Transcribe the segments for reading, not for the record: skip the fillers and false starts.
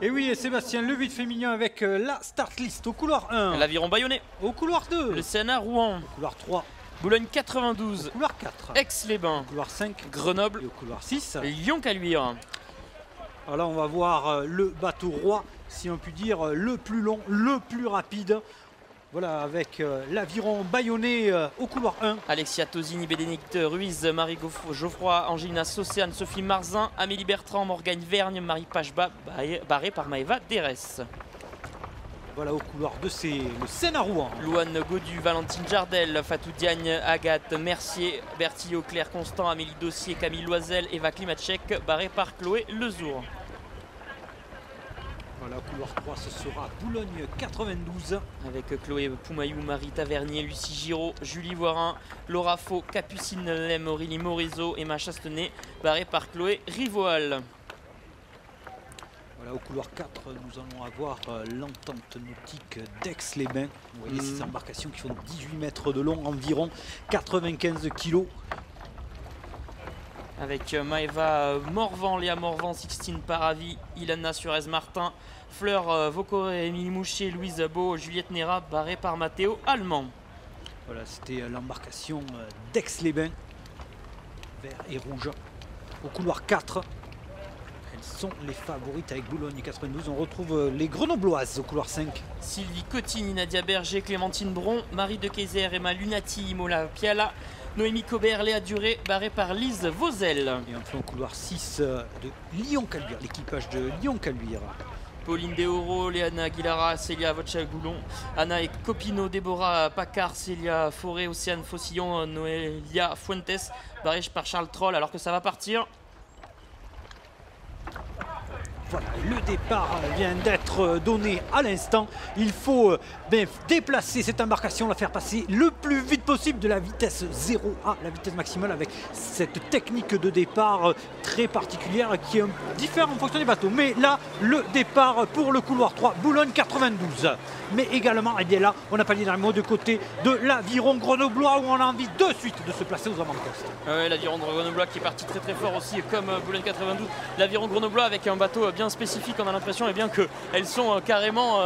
Et oui, et Sébastien, le 8 féminin avec la start list au couloir 1. L'Aviron Bayonnais. Au couloir 2. Le CNA Rouen. Au couloir 3. Boulogne 92. Au couloir 4. Aix-les-Bains. Au couloir 5. Grenoble. Et au couloir 6. Lyon-Caluire. Alors là, on va voir le bateau roi, si on peut dire, le plus long, le plus rapide. Voilà, avec l'Aviron Bayonnais au couloir 1. Alexia Tosini, Bénédicte Ruiz, Marie Geoffroy, Angelina Saucéane, Sophie Marzin, Amélie Bertrand, Morgane Vergne, Marie Pacheba, barrée par Maëva Derès. Voilà, au couloir 2, c'est le Seine à Rouen. Louane Godu, Valentine Jardel, Fatou Diagne, Agathe Mercier, Bertillot, Claire Constant, Amélie Dossier, Camille Loisel, Eva Klimacek, barrée par Chloé Lezour. Voilà, au couloir 3, ce sera Boulogne 92. Avec Chloé Poumayou, Marie Tavernier, Lucie Giraud, Julie Voirin, Laura Faux, Capucine Lem, Aurélie Morizot, Emma Chastenay, barrée par Chloé Rivoal. Voilà, au couloir 4, nous allons avoir l'entente nautique d'Aix-les-Bains. Vous voyez ces embarcations qui font 18 mètres de long, environ 95 kilos. Avec Maëva Morvan, Léa Morvan, Sixtine Paravi, Ilana Suarez-Martin, Fleur Vocoré, Émilie Mouchier, Louise Beau, Juliette Nera, barrée par Mathéo Allemand. Voilà, c'était l'embarcation d'Aix-les-Bains, vert et rouge. Au couloir 4, elles sont les favorites avec Boulogne 92. On retrouve les Grenobloises au couloir 5. Sylvie Cotigny, Nadia Berger, Clémentine Bron, Marie de Kayser, Emma Lunati, Imola Piala, Noémie Cobert, Léa Duré, barrée par Lise Vauzel. Et enfin au couloir 6 de Lyon-Caluire, l'équipage de Lyon-Caluire. Pauline Deoro, Léana Aguilara, Célia Vocha-Goulon, Anna et Copino, Déborah Pacard, Célia Forêt, Océane Fossillon, Noélia Fuentes, barrée par Charles Troll alors que ça va partir. Voilà, le départ vient d'être donné à l'instant. Il faut déplacer cette embarcation, la faire passer le plus vite possible de la vitesse 0 à la vitesse maximale avec cette technique de départ très particulière qui est différente en fonction des bateaux. Mais là, le départ pour le couloir 3, Boulogne 92. Mais également, eh bien là, on n'a pas dit dans le mot de côté de l'Aviron Grenoblois où on a envie de suite de se placer aux avant-postes. L'Aviron Grenoblois qui est parti très très fort aussi comme Boulogne 92. L'Aviron Grenoblois avec un bateau bien spécifique, on a l'impression qu'elles sont carrément,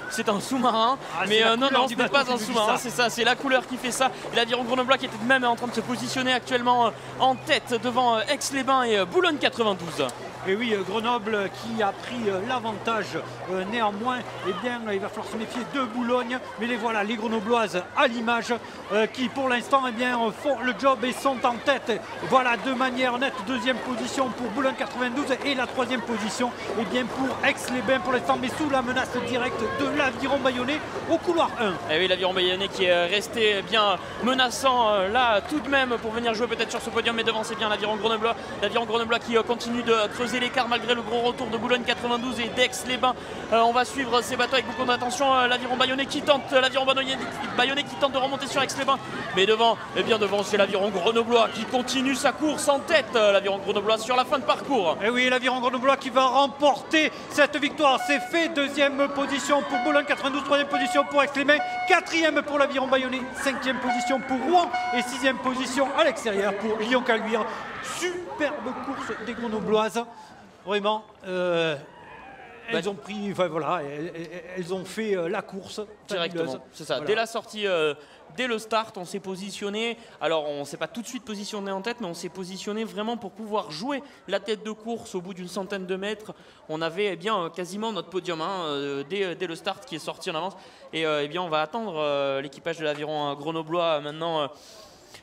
c'est un sous-marin, mais non, ce n'est pas un sous-marin, c'est ça, c'est la couleur qui fait ça. L'Aviron Grenoblois qui était même en train de se positionner actuellement en tête devant Aix-les-Bains et Boulogne 92. Et oui, Grenoble qui a pris l'avantage. Néanmoins, eh bien, il va falloir se méfier de Boulogne. Mais les voilà, les Grenobloises à l'image, qui pour l'instant eh bien, font le job et sont en tête. Voilà, de manière nette, deuxième position pour Boulogne 92 et la troisième position eh bien, pour Aix-les-Bains pour l'instant, mais sous la menace directe de l'Aviron Bayonnais au couloir 1. Et oui, l'Aviron Bayonnais qui est resté bien menaçant là tout de même pour venir jouer peut-être sur ce podium, mais devant c'est bien l'Aviron Grenoblois. L'Aviron Grenoblois qui continue de creuser l'écart malgré le gros retour de Boulogne 92 et d'Aix-les-Bains. On va suivre ces bateaux avec beaucoup d'attention. L'Aviron Bayonnais qui tente, de remonter sur Aix-les-Bains, mais devant, eh bien devant c'est l'Aviron Grenoblois qui continue sa course en tête. L'Aviron Grenoblois sur la fin de parcours. Et oui, l'Aviron Grenoblois qui va remporter cette victoire. C'est fait. Deuxième position pour Boulogne 92, troisième position pour Aix-les-Bains, quatrième pour l'Aviron Bayonnais, cinquième position pour Rouen et sixième position à l'extérieur pour Lyon-Caluire. Superbe course des Grenobloises. Vraiment, elles ont pris, enfin voilà, elles ont fait la course directement. C'est ça. Voilà. Dès la sortie, dès le start, on s'est positionné. Alors, on ne s'est pas tout de suite positionné en tête, mais on s'est positionné vraiment pour pouvoir jouer la tête de course au bout d'une centaine de mètres. On avait eh bien quasiment notre podium dès le start qui est sorti en avance. Et eh bien, on va attendre l'équipage de l'Aviron Grenoblois maintenant.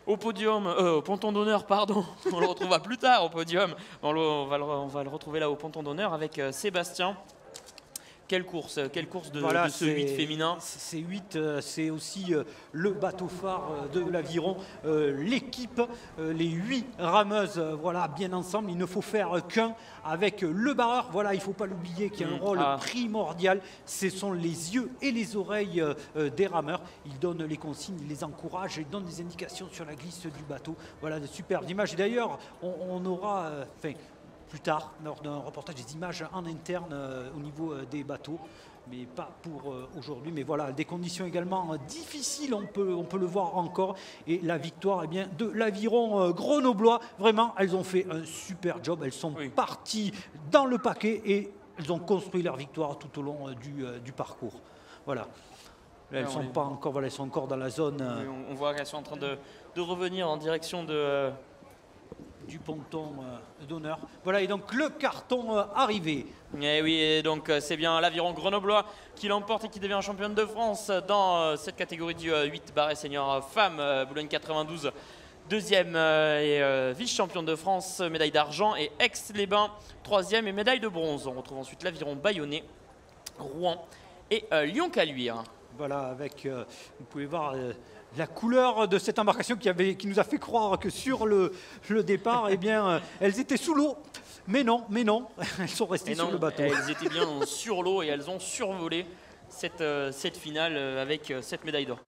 Au podium, au ponton d'honneur, pardon, on le retrouvera plus tard au podium. On va le retrouver là au ponton d'honneur avec Sébastien. Quelle course de, voilà, de ce 8 féminin. C'est 8, c'est aussi le bateau phare de l'Aviron, l'équipe, les 8 rameuses, voilà, bien ensemble. Il ne faut faire qu'un avec le barreur. Voilà, il ne faut pas l'oublier, qui a un rôle primordial. Ce sont les yeux et les oreilles des rameurs. Ils donnent les consignes, ils les encouragent, ils donnent des indications sur la glisse du bateau. Voilà, de superbes images. Et d'ailleurs, on aura... plus tard, lors d'un reportage, des images en interne au niveau des bateaux, mais pas pour aujourd'hui. Mais voilà, des conditions également difficiles, on peut le voir encore. Et la victoire eh bien, de l'Aviron Grenoblois, vraiment, elles ont fait un super job. Elles sont parties dans le paquet et elles ont construit leur victoire tout au long du parcours. Voilà. Là, elles sont pas encore, voilà, elles sont encore dans la zone. On voit qu'elles sont en train de revenir en direction du ponton d'honneur. Voilà, et donc le carton arrivé. Et oui, et donc c'est bien l'Aviron grenoblois qui l'emporte et qui devient championne de France dans cette catégorie du 8 barré senior femmes, Boulogne 92. Deuxième et vice-championne de France, médaille d'argent, et Aix-les-Bains, troisième et médaille de bronze. On retrouve ensuite l'Aviron Bayonnais, Rouen et Lyon-Caluire. Voilà, avec, vous pouvez voir la couleur de cette embarcation qui nous a fait croire que sur le départ, eh bien, elles étaient sous l'eau. Mais non, elles sont restées sur le bateau. Elles étaient bien sur l'eau et elles ont survolé cette finale avec cette médaille d'or.